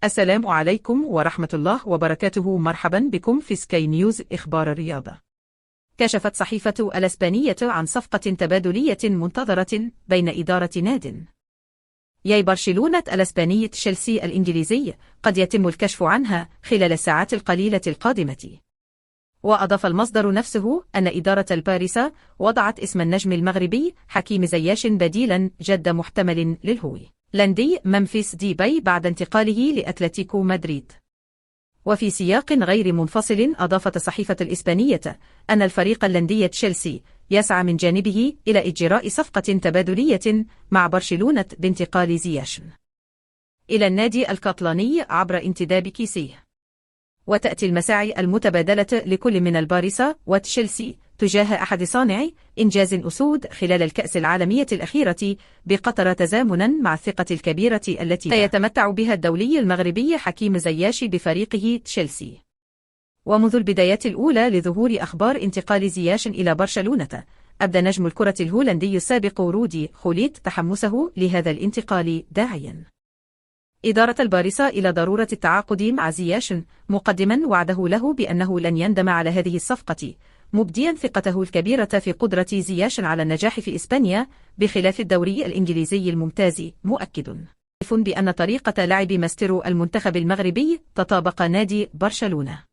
السلام عليكم ورحمة الله وبركاته. مرحبا بكم في سكاي نيوز إخبار الرياضة. كشفت صحيفة الإسبانية عن صفقة تبادلية منتظرة بين إدارة ناد ياي برشلونة الإسباني تشيلسي الإنجليزي قد يتم الكشف عنها خلال الساعات القليلة القادمة. وأضاف المصدر نفسه أن إدارة الباريس وضعت اسم النجم المغربي حكيم زياش بديلا جد محتمل للهولندي ممفيس ديباي بعد انتقاله لأتلتيكو مدريد. وفي سياق غير منفصل أضافت الصحيفة الإسبانية أن الفريق اللندي تشيلسي يسعى من جانبه إلى إجراء صفقة تبادلية مع برشلونة بانتقال زياش إلى النادي الكاتالوني عبر انتداب كيسيه. وتأتي المساعي المتبادلة لكل من الباريس وتشيلسي تجاه أحد صانعي إنجاز أسود خلال الكأس العالمية الأخيرة بقطر تزامنا مع الثقة الكبيرة التي يتمتع بها الدولي المغربي حكيم زياش بفريقه تشيلسي. ومنذ البدايات الأولى لظهور أخبار انتقال زياش إلى برشلونة، أبدى نجم الكرة الهولندي السابق رودي خوليت تحمسه لهذا الانتقال داعيا إدارة الباريس إلى ضرورة التعاقد مع زياش، مقدما وعده له بأنه لن يندم على هذه الصفقة، مبديا ثقته الكبيرة في قدرة زياش على النجاح في إسبانيا بخلاف الدوري الإنجليزي الممتاز، مؤكد بأن طريقة لعب ماسترو المنتخب المغربي تطابق نادي برشلونة.